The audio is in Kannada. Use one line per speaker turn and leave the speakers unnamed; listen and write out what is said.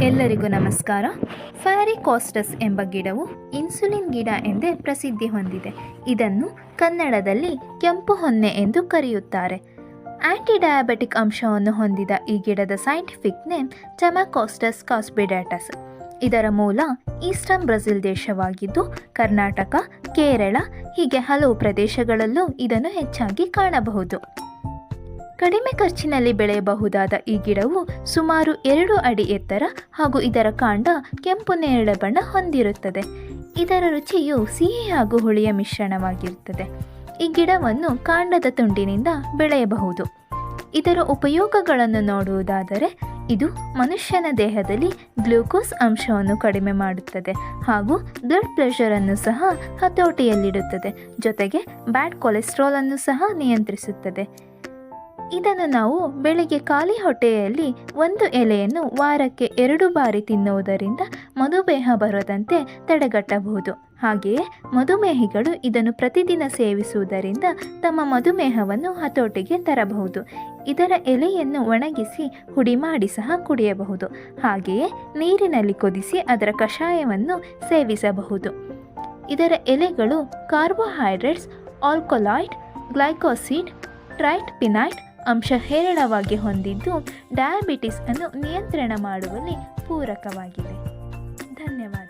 ಎಲ್ಲರಿಗೂ ನಮಸ್ಕಾರ. ಫೈರಿಕೋಸ್ಟಸ್ ಎಂಬ ಗಿಡವು ಇನ್ಸುಲಿನ್ ಗಿಡ ಎಂದೇ ಪ್ರಸಿದ್ಧಿ ಹೊಂದಿದೆ. ಇದನ್ನು ಕನ್ನಡದಲ್ಲಿ ಕೆಂಪು ಹೊನ್ನೆ ಎಂದು ಕರೆಯುತ್ತಾರೆ. ಆಂಟಿ ಡಯಾಬೆಟಿಕ್ ಅಂಶವನ್ನು ಹೊಂದಿದ ಈ ಗಿಡದ ಸೈಂಟಿಫಿಕ್ ನೇಮ್ ಟೆಮಾಕೋಸ್ಟಸ್ ಕಾಸ್ಪಿಡಾಟಸ್. ಇದರ ಮೂಲ ಈಸ್ಟರ್ನ್ ಬ್ರೆಜಿಲ್ ದೇಶವಾಗಿದ್ದು ಕರ್ನಾಟಕ, ಕೇರಳ ಹೀಗೆ ಹಲವು ಪ್ರದೇಶಗಳಲ್ಲೂ ಇದನ್ನು ಹೆಚ್ಚಾಗಿ ಕಾಣಬಹುದು. ಕಡಿಮೆ ಖರ್ಚಿನಲ್ಲಿ ಬೆಳೆಯಬಹುದಾದ ಈ ಗಿಡವು ಸುಮಾರು 2 ಅಡಿ ಎತ್ತರ ಹಾಗೂ ಇದರ ಕಾಂಡ ಕೆಂಪು ನೇರಳೆ ಬಣ್ಣ ಹೊಂದಿರುತ್ತದೆ. ಇದರ ರುಚಿಯು ಸಿಹಿ ಹಾಗೂ ಹುಳಿಯ ಮಿಶ್ರಣವಾಗಿರುತ್ತದೆ. ಈ ಗಿಡವನ್ನು ಕಾಂಡದ ತುಂಡಿನಿಂದ ಬೆಳೆಯಬಹುದು. ಇದರ ಉಪಯೋಗಗಳನ್ನು ನೋಡುವುದಾದರೆ ಇದು ಮನುಷ್ಯನ ದೇಹದಲ್ಲಿ ಗ್ಲೂಕೋಸ್ ಅಂಶವನ್ನು ಕಡಿಮೆ ಮಾಡುತ್ತದೆ ಹಾಗೂ ಬ್ಲಡ್ ಪ್ರೆಷರನ್ನು ಸಹ ಹತೋಟಿಯಲ್ಲಿಡುತ್ತದೆ. ಜೊತೆಗೆ ಬ್ಯಾಡ್ ಕೊಲೆಸ್ಟ್ರಾಲ್ ಅನ್ನು ಸಹ ನಿಯಂತ್ರಿಸುತ್ತದೆ. ಇದನ್ನು ನಾವು ಬೆಳಿಗ್ಗೆ ಖಾಲಿ ಹೊಟ್ಟೆಯಲ್ಲಿ 1 ಎಲೆಯನ್ನು ವಾರಕ್ಕೆ 2 ಬಾರಿ ತಿನ್ನುವುದರಿಂದ ಮಧುಮೇಹ ಬರದಂತೆ ತಡೆಗಟ್ಟಬಹುದು. ಹಾಗೆಯೇ ಮಧುಮೇಹಿಗಳು ಇದನ್ನು ಪ್ರತಿದಿನ ಸೇವಿಸುವುದರಿಂದ ತಮ್ಮ ಮಧುಮೇಹವನ್ನು ಹತೋಟಿಗೆ ತರಬಹುದು. ಇದರ ಎಲೆಯನ್ನು ಒಣಗಿಸಿ ಹುಡಿ ಮಾಡಿ ಸಹ ಕುಡಿಯಬಹುದು. ಹಾಗೆಯೇ ನೀರಿನಲ್ಲಿ ಕುದಿಸಿ ಅದರ ಕಷಾಯವನ್ನು ಸೇವಿಸಬಹುದು. ಇದರ ಎಲೆಗಳು ಕಾರ್ಬೋಹೈಡ್ರೇಟ್ಸ್, ಆಲ್ಕೊಲಾಯ್ಡ್, ಗ್ಲೈಕೋಸಿಡ್, ಟ್ರೈಟ್ಪಿನೈಟ್ ಅಂಶ ಹೇರಳವಾಗಿ ಹೊಂದಿದ್ದು ಡಯಾಬಿಟಿಸ್ ಅನ್ನು ನಿಯಂತ್ರಣ ಮಾಡುವಲ್ಲಿ ಪೂರಕವಾಗಿದೆ. ಧನ್ಯವಾದ.